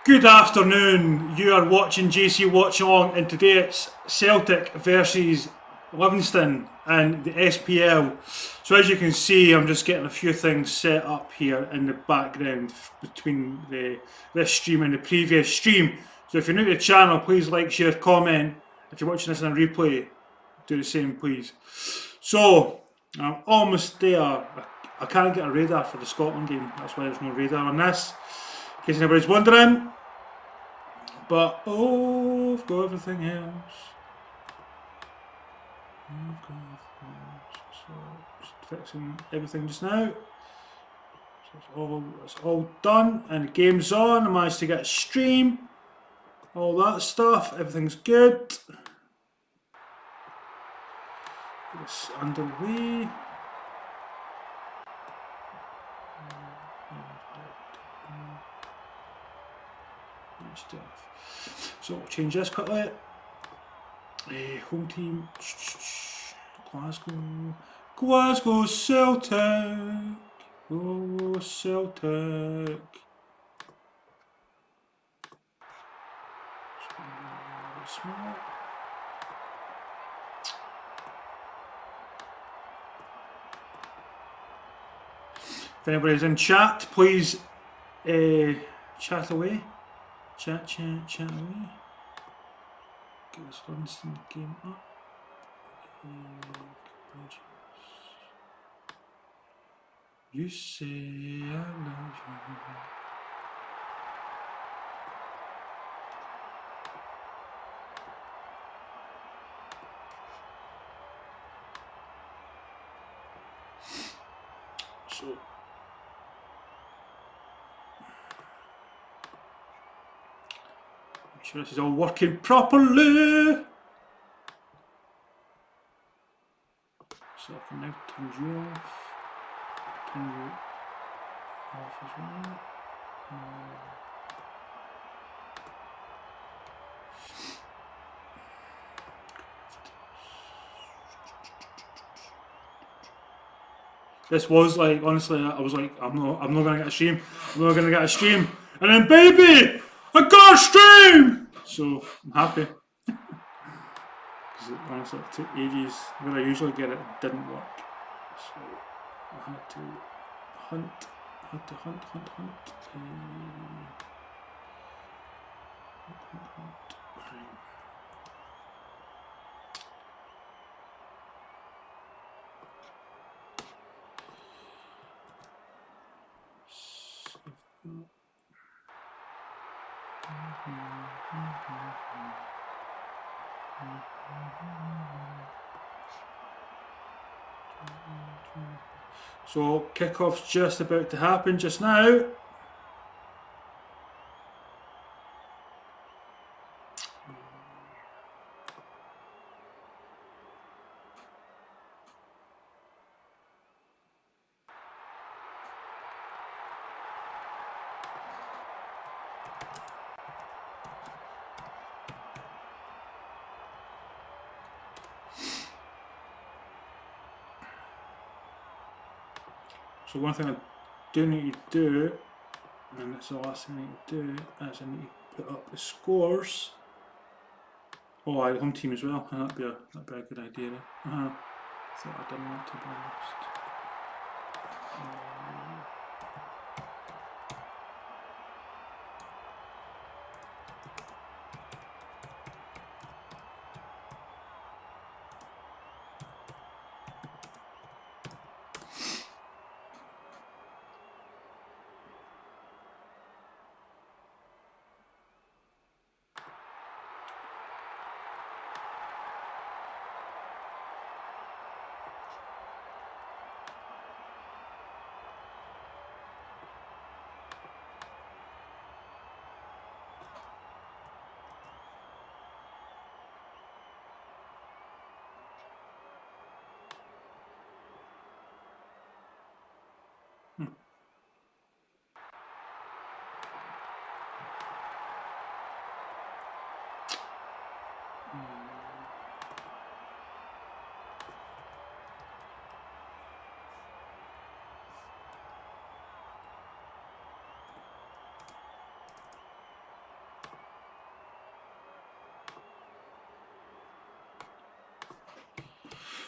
Good afternoon, you are watching JC Watchalong, and today it's Celtic versus Livingston and the SPL. So as you can see, I'm just getting a few things set up here in the background between this stream and the previous stream. So if you're new to the channel, please like, share, comment. If you're watching this in a replay, do the same please. So I'm almost there. I can't get a radar for the Scotland game, that's why there's no radar on this, in case anybody's wondering. But I've got everything else. So just fixing everything just now. So it's all done and the game's on. I managed to get a stream. All that stuff. Everything's good. Get this underway. So we'll change this quickly. Home team, Glasgow Celtic. Oh, Celtic. If anybody's in chat, please chat away. Chat away. Get this Livingston game up. You say I love you. So make sure this is all working properly. So I can now turn you off. Turn you off as well. This was like, honestly, I was like, I'm not gonna get a stream. I'm not gonna get a stream. And then, baby, I got a stream. So I'm happy. Because honestly, it took ages. When I usually get it, it didn't work. So I had to hunt. So kickoff's just about to happen just now. So one thing I do need to do, and that's the last thing I need to do, is I need to put up the scores. Oh, the home team as well, and that'd be a good idea. Thought I'd done that, to be honest.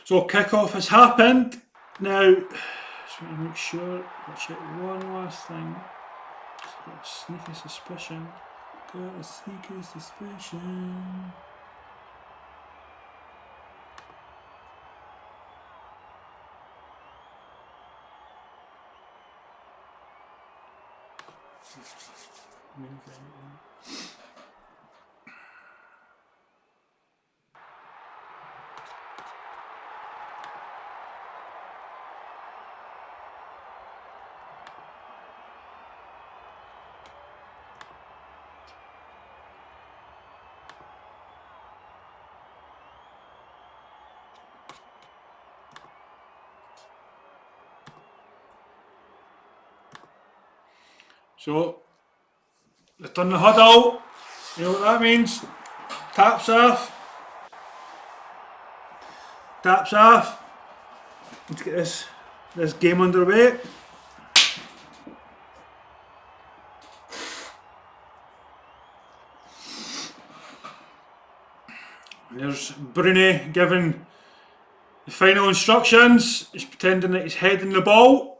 So kick-off has happened. Now, just want to make sure, I'll check one last thing. Just got a sneaky suspicion. Got a sneaky suspicion. So, return the huddle. You know what that means? Taps off. Taps off. Let's get this game underway. And there's Bruni giving the final instructions. He's pretending that he's heading the ball.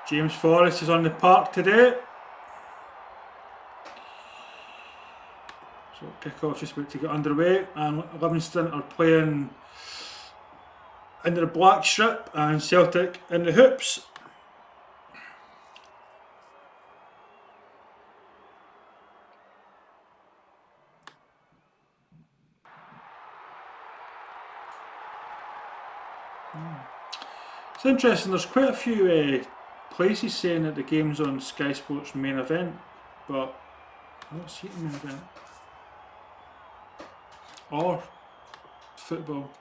James Forrest is on the park today. So kick-off just about to get underway, and Livingston are playing in the black strip and Celtic in the hoops. It's interesting, there's quite a few places saying that the game's on Sky Sports main event, but I don't see it in main event. Or football.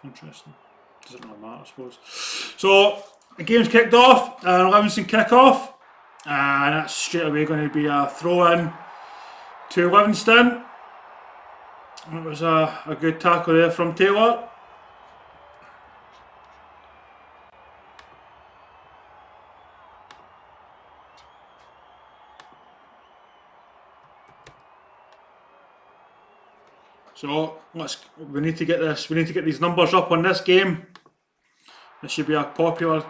Interesting. Doesn't really matter, I suppose. So the game's kicked off, and Livingston kick off, and that's straight away going to be a throw in to Livingston. It was a good tackle there from Taylor. So we need to get these numbers up on this game. This should be a popular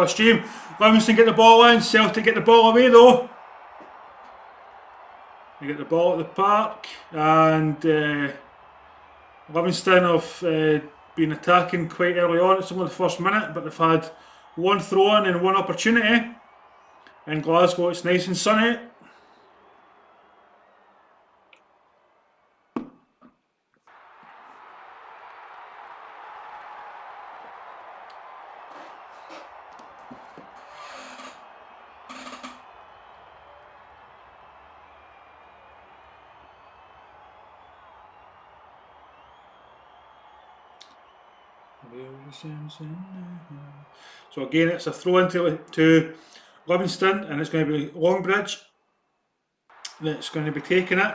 stream. Livingston get the ball in, Celtic get the ball away though. They get the ball at the park, and Livingston have been attacking quite early on. It's only the first minute, but they've had one throw in and one opportunity. In Glasgow it's nice and sunny. So again, it's a throw into to Livingston, and it's going to be Longbridge that's going to be taking it.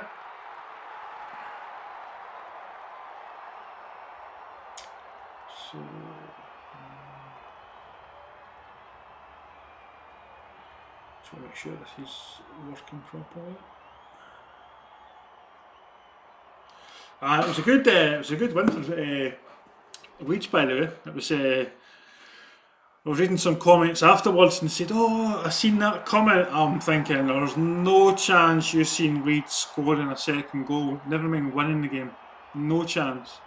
So just want to make sure this is working properly. It was a good win for Leeds, by the way. It was. I was reading some comments afterwards and said, "Oh, I seen that comment." I'm thinking, there's no chance you've seen Leeds scoring a second goal. Never mind winning the game. No chance.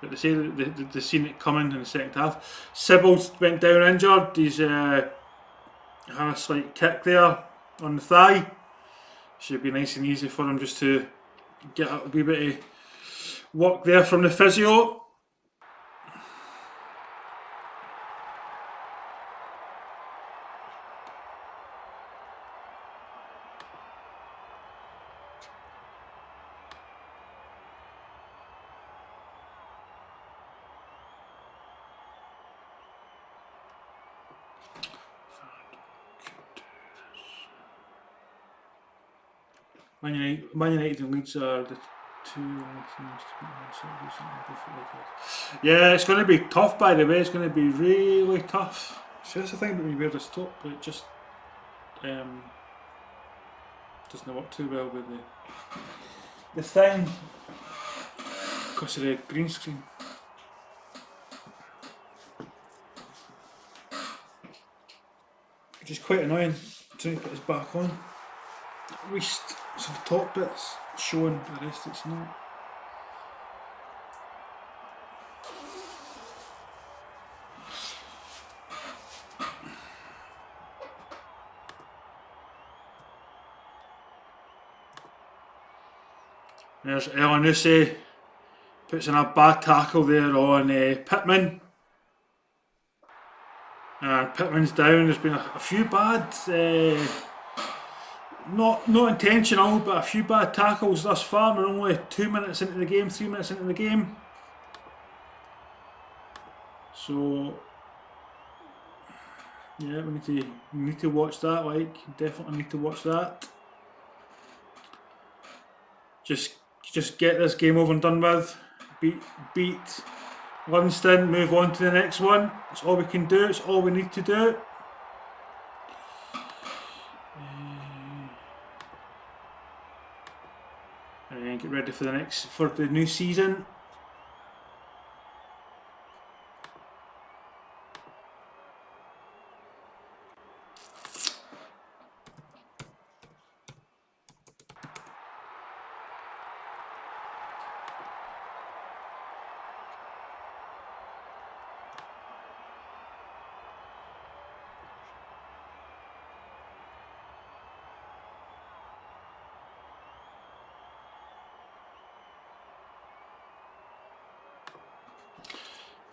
But they say that they seen it coming in the second half. Sybil went down injured. He's had a slight kick there on the thigh. Should be nice and easy for him just to get a wee bit of work there from the physio. Man United and Leeds are the two only teams to beat Man City. Yeah, it's going to be tough, by the way. It's going to be really tough. So that's the thing about when you wear this top, but it just doesn't work too well with the thing because of the green screen. Which is quite annoying. Trying to put this back on. At least some top bits showing, the rest it's not. There's Elanusi, puts in a bad tackle there on Pittman. And Pittman's down. There's been a few bad, not intentional, but a few bad tackles thus far. We're only 2 minutes into the game, 3 minutes into the game. So, yeah, we need to watch that. Like, definitely need to watch that. Just get this game over and done with. Beat Livingston, move on to the next one. It's all we can do. It's all we need to do. And then get ready for the new season.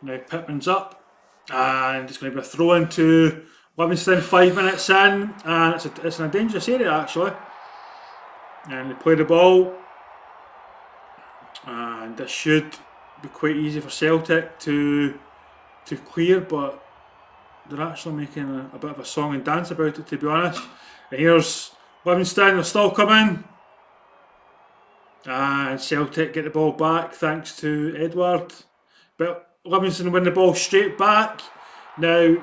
Now Pittman's up, and it's going to be a throw into Livingston 5 minutes in, and it's in a dangerous area actually. And they play the ball, and this should be quite easy for Celtic to clear, but they're actually making a bit of a song and dance about it, to be honest. And here's Livingston, they're still coming, and Celtic get the ball back thanks to Edward, but Livingston win the ball straight back. Now,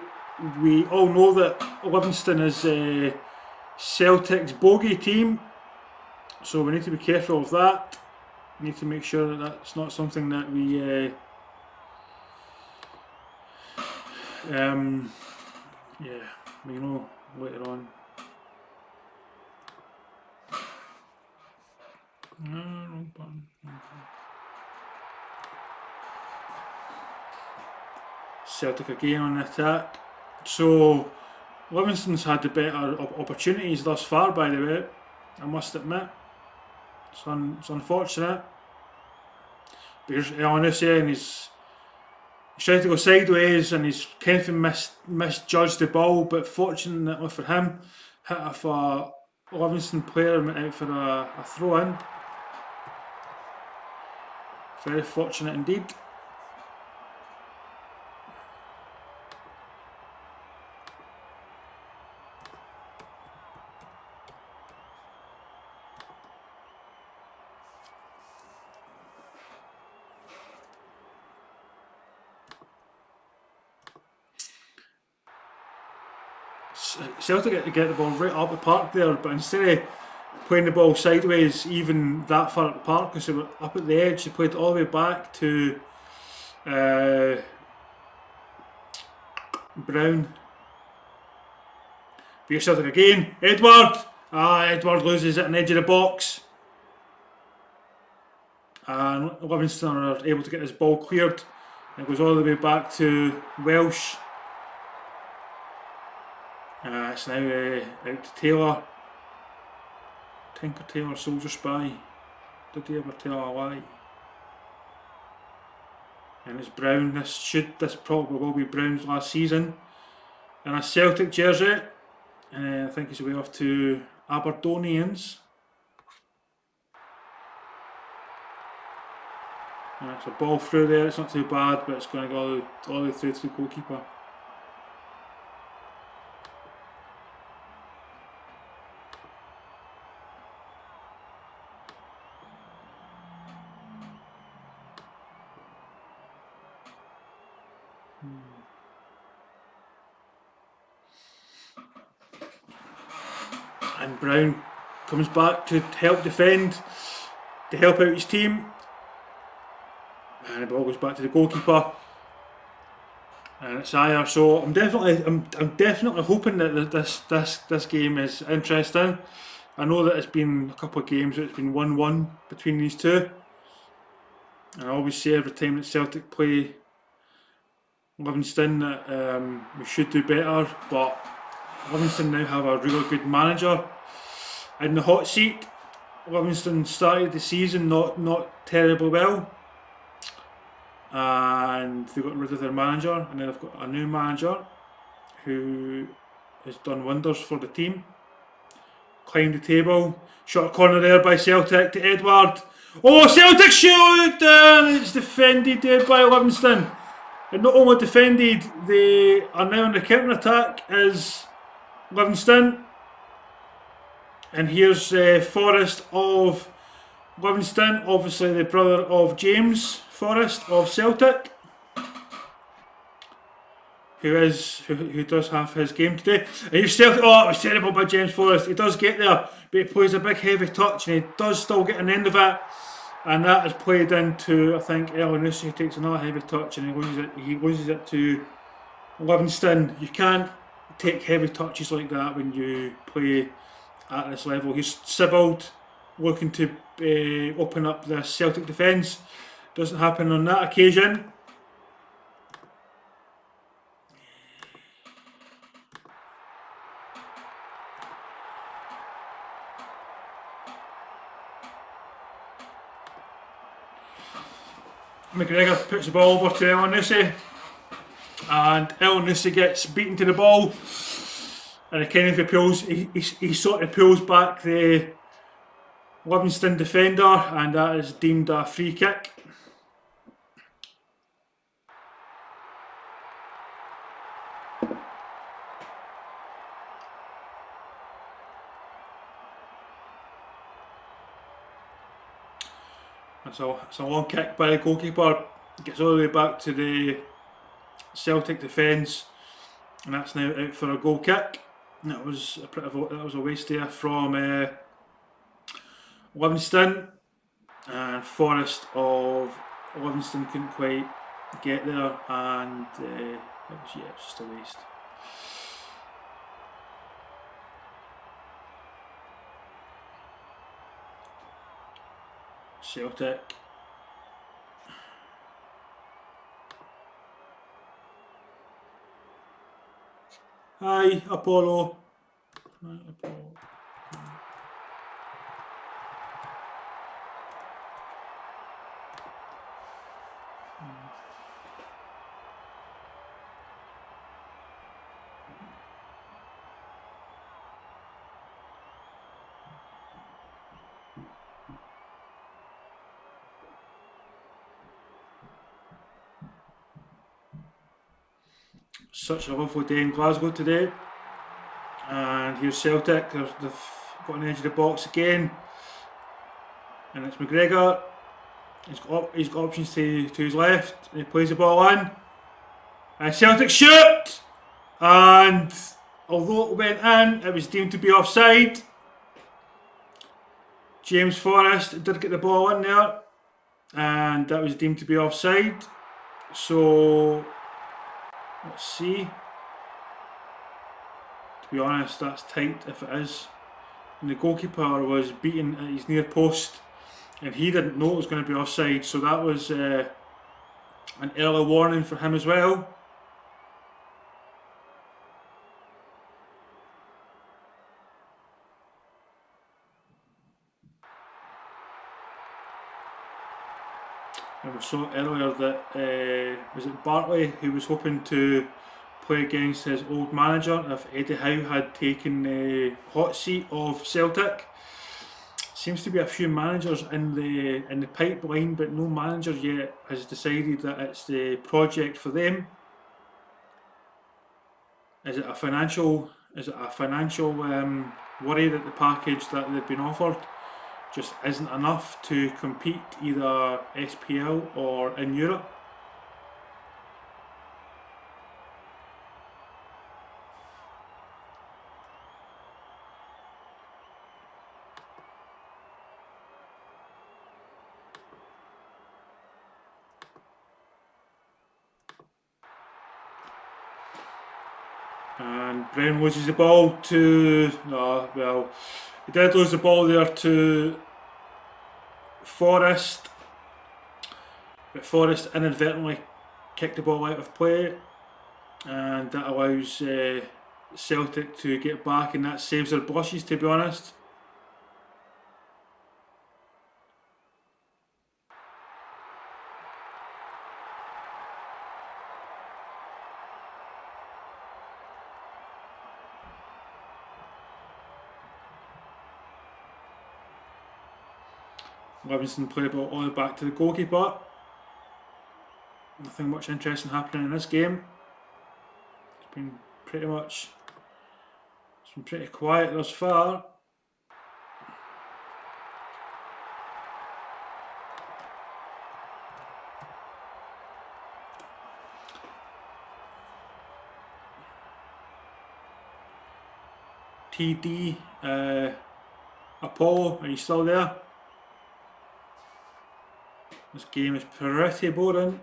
we all know that Livingston is Celtic's bogey team, so we need to be careful of that. We need to make sure that that's not something that we know later on. No, wrong button. Celtic again on the attack. So Livingston's had the better opportunities thus far, by the way, I must admit. It's unfortunate. Because Elanusi, and he's trying to go sideways, and he's kind of misjudged the ball, but fortunately for him, hit off a Livingston player and went out for a throw in. Very fortunate indeed. Celtic get the ball right up the park there, but instead of playing the ball sideways even that far up the park, because they were up at the edge, they played all the way back to Brown. Beer Celtic again. Edward! Edward loses it on the edge of the box. And Livingston are able to get this ball cleared. It goes all the way back to Welsh. It's now out to Taylor. Tinker Taylor, Soldier Spy. Did he ever tell a lie? And it's Brown. This probably will be Brown's last season in a Celtic jersey. I think he's away off to Aberdonians. It's a ball through there. It's not too bad, but it's going to go all the way through to the goalkeeper. And Brown comes back to help defend, to help out his team, and the ball goes back to the goalkeeper, and it's higher. So I'm definitely hoping that this game is interesting. I know that it's been a couple of games that it's been 1-1 between these two. And I always say every time that Celtic play Livingston that we should do better, but Livingston now have a really good manager in the hot seat. Livingston started the season not terribly well, and they got rid of their manager, and then they've got a new manager who has done wonders for the team. Climbed the table, shot a corner there by Celtic to Edward. Oh, Celtic shoot, and it's defended there by Livingston. And not only defended, they are now on the counter attack as Livingston. And here's Forrest of Livingston, obviously the brother of James Forrest of Celtic, who does have his game today. And here's Celtic. Oh, it was terrible by James Forrest. He does get there, but he plays a big heavy touch, and he does still get an end of it. And that is played into, I think, Elyounoussi, who takes another heavy touch, and he loses it to Livingston. You can't take heavy touches like that when you play at this level. Here's Sibbald looking to open up the Celtic defence. Doesn't happen on that occasion. McGregor puts the ball over to Elyounoussi, and Elyounoussi gets beaten to the ball, and he sort of pulls back the Livingston defender, and that is deemed a free kick. It's a long kick by the goalkeeper. Gets all the way back to the Celtic defence, and that's now out for a goal kick. And that was a waste there from Livingston, and Forrest of Livingston couldn't quite get there, and it was just a waste. Celtic. Hi, Apollo. Hi, Apollo. Such a lovely day in Glasgow today, and here's Celtic. They've got an edge of the box again, and it's McGregor. He's got options to his left, and he plays the ball in, and Celtic shoot, and although it went in, it was deemed to be offside. James Forrest did get the ball in there, and that was deemed to be offside. So let's see. To be honest, that's tight if it is. And the goalkeeper was beaten at his near post, and he didn't know it was going to be offside, so that was an early warning for him as well. And we saw earlier that was it Bartley who was hoping to play against his old manager if Eddie Howe had taken the hot seat of Celtic. Seems to be a few managers in the pipeline, but no manager yet has decided that it's the project for them. Is it a financial worry that the package that they've been offered just isn't enough to compete either SPL or in Europe? And Brown loses the ball to, no, well, he did lose the ball there to Forrest, but Forrest inadvertently kicked the ball out of play, and that allows Celtic to get back, and that saves their blushes, to be honest. Livingston play the ball all the way back to the goalkeeper. Nothing much interesting happening in this game. It's been pretty quiet thus far. TD, Apollo, are you still there? This game is pretty boring.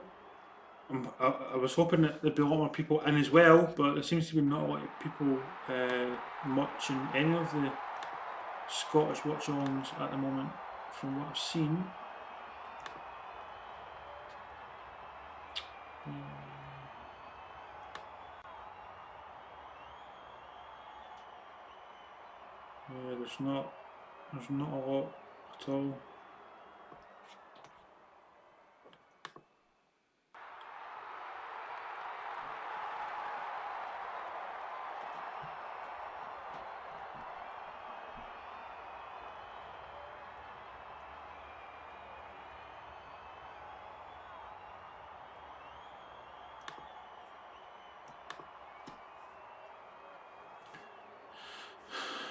I was hoping that there'd be a lot more people in as well, but there seems to be not a lot of people much in any of the Scottish watch-alongs at the moment, from what I've seen. There's not a lot at all.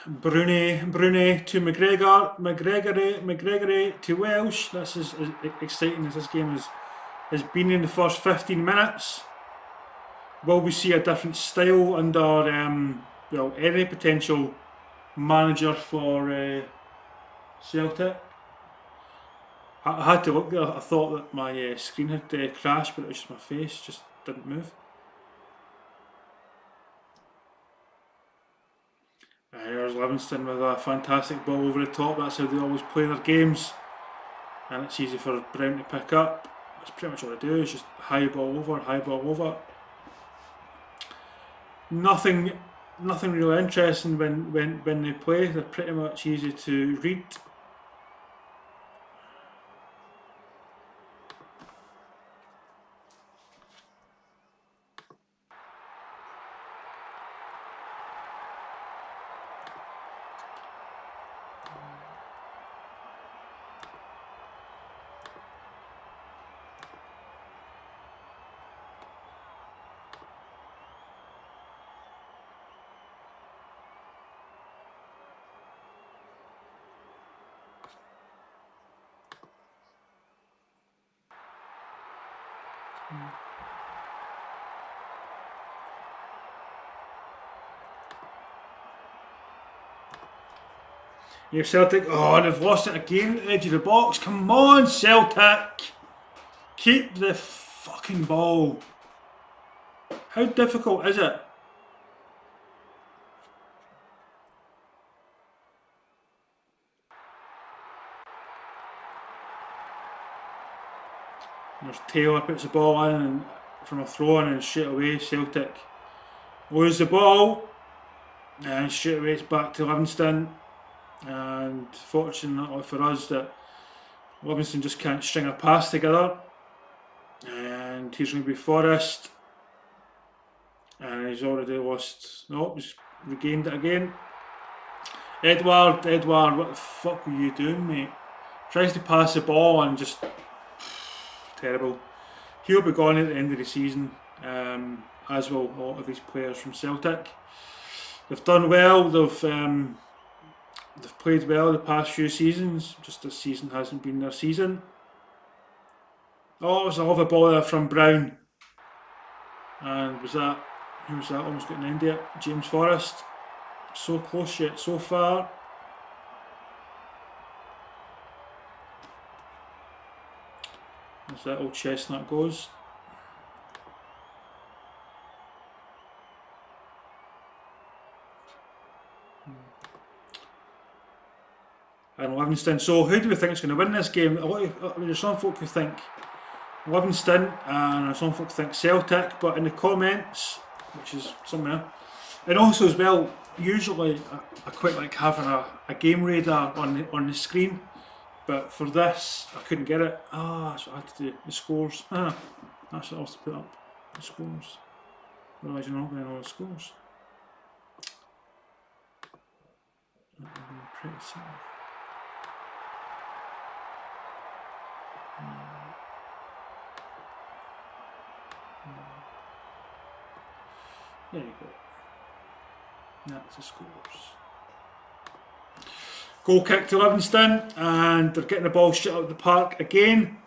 Bruni to McGregory to Welsh. That's as exciting as this game has been in the first 15 minutes. Will we see a different style under any potential manager for Celtic? I had to look there. I thought that my screen had crashed, but it was just my face just didn't move. Here's Livingston with a fantastic ball over the top. That's how they always play their games, and it's easy for Brown to pick up. That's pretty much all they do, is just high ball over. Nothing really interesting when they play. They're pretty much easy to read. Here Celtic, oh, they've lost it again at the edge of the box. Come on, Celtic! Keep the fucking ball. How difficult is it? There's Taylor puts the ball in and from a throw in, and straight away Celtic lose the ball, and straight away it's back to Livingston. And fortunately for us that Livingston just can't string a pass together, and he's going to be Forrest, and he's already lost. No, he's regained it again. Edward, what the fuck were you doing, mate? Tries to pass the ball and just terrible. He'll be gone at the end of the season, as will a lot of these players from Celtic. They've done well. They've played well the past few seasons. Just this season hasn't been their season. Oh, it was a lovely ball there from Brown. And who was that? Almost got an end there. James Forrest. So close yet so far. As that old chestnut goes. And Livingston. So who do we think is going to win this game? There's some folk who think Livingston and some folk think Celtic, but in the comments, which is somewhere, and also as well, usually I quite like having a game radar on the screen, but for this I couldn't get it. That's what I had to do. The scores. That's what I was to put up. The scores. Otherwise you're not going to know the scores. Pretty simple. There you go. That's the scores. Goal kick to Livingston, and they're getting the ball shot out of the park again.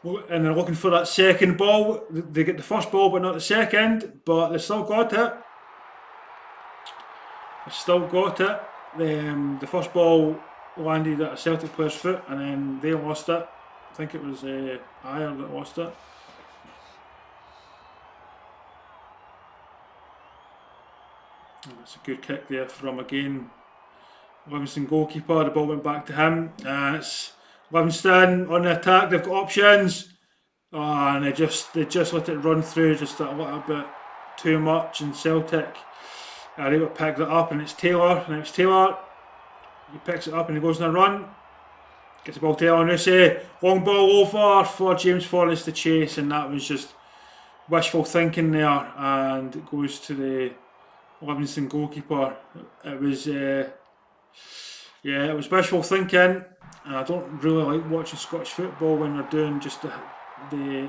And they're looking for that second ball. They get the first ball, but not the second. But they still got it. The first ball landed at a Celtic player's foot, and then they lost it. I think it was Ayer that lost it. That's a good kick there from again Livingston goalkeeper. The ball went back to him, and it's Livingston on the attack. They've got options, and they just let it run through just a little bit too much. And Celtic are able to pick that up, and it's Taylor. And it's Taylor. He picks it up and he goes on a run. Gets the ball to Elanusi. Long ball over for James Forrest to chase, and that was just wishful thinking there. And it goes to the Livingston goalkeeper. It was it was wishful thinking, and I don't really like watching Scottish football when they're doing just the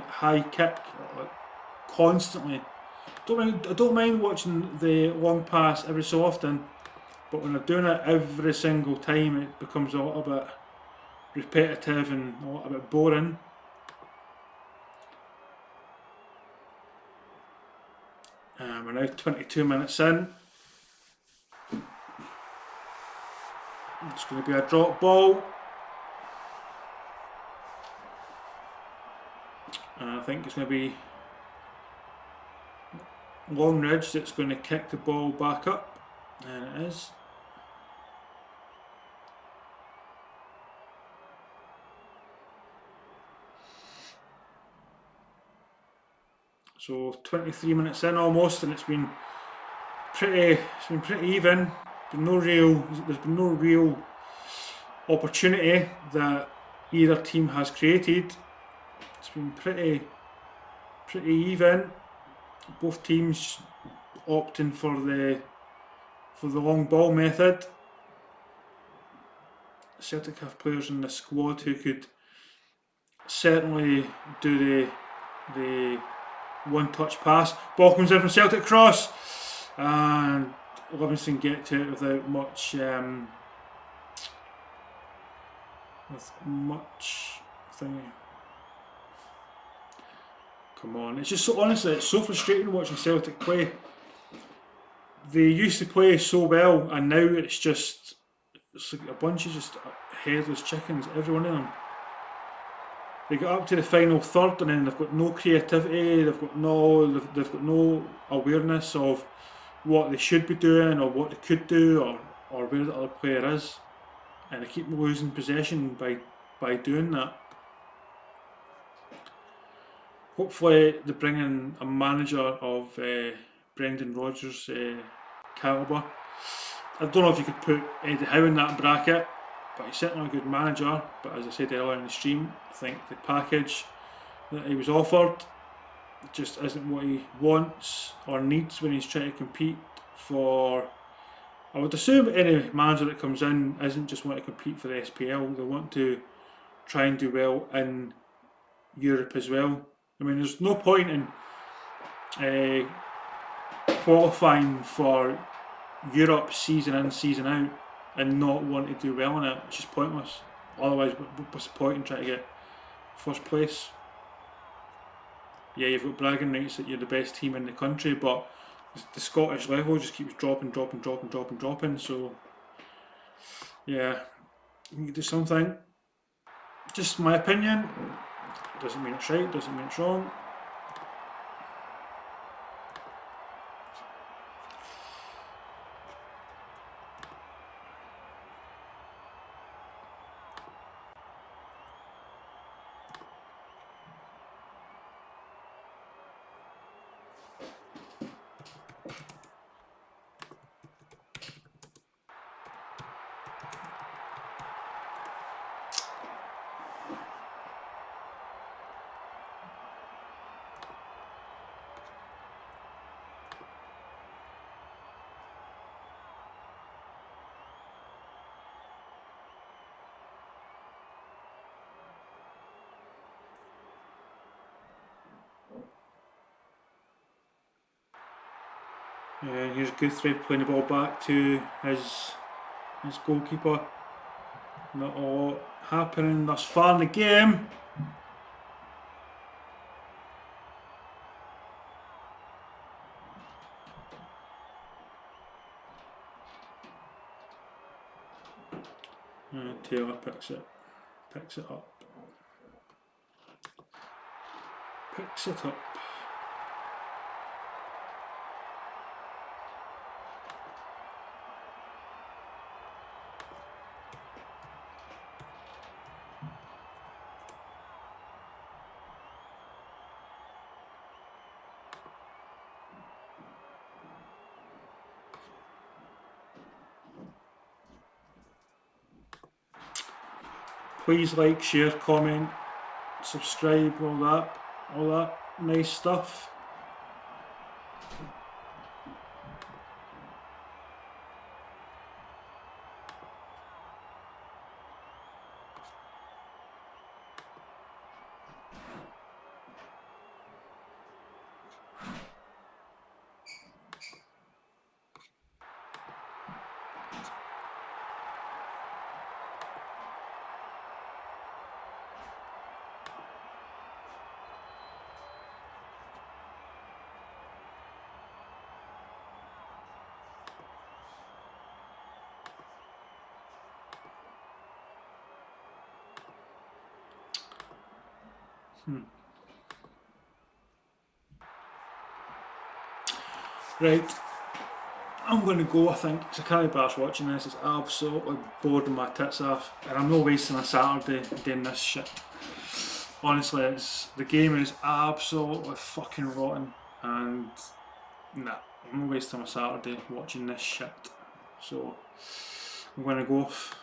high kick like, constantly. I don't mind watching the long pass every so often, but when they're doing it every single time, it becomes a little bit repetitive and a little bit boring. We're now 22 minutes in. It's going to be a drop ball. And I think it's going to be Longridge that's going to kick the ball back up. And it is. So 23 minutes in almost, and it's been pretty even. There's been no real opportunity that either team has created. It's been pretty even. Both teams opting for the long ball method. Celtic have players in the squad who could certainly do the one-touch pass. Ball comes in from Celtic cross, and Livingston get to it without much thingy. Come on, it's just so honestly, it's so frustrating watching Celtic play. They used to play so well, and now it's like a bunch of just headless chickens, every one of them. They get up to the final third, and then they've got no creativity. They've got no awareness of what they should be doing or what they could do or where the other player is, and they keep losing possession by doing that. Hopefully they bring in a manager of Brendan Rodgers' calibre. I don't know if you could put Eddie Howe in that bracket, but he's certainly a good manager. But as I said earlier in the stream, I think the package that he was offered just isn't what he wants or needs when he's trying to compete for. I would assume any manager that comes in isn't just want to compete for the SPL. They want to try and do well in Europe as well. I mean, there's no point in qualifying for Europe season in, season out and not want to do well in it. It's just pointless. Otherwise, what's the point in trying to get first place? Yeah, you've got bragging rights that you're the best team in the country, but the Scottish level just keeps dropping. So, yeah, you can do something. Just my opinion. Doesn't mean it's right, doesn't mean it's wrong. And here's Guthrie playing the ball back to his goalkeeper. Not a lot happening thus far in the game. And Taylor picks it up. Picks it up. Please like, share, comment, subscribe, all that nice stuff. Right, I'm going to go, I think, because I can't be arsed watching this. It's absolutely boring my tits off, and I'm not wasting a Saturday doing this shit. Honestly, the game is absolutely fucking rotten, and nah, I'm not wasting my Saturday watching this shit. So, I'm going to go off.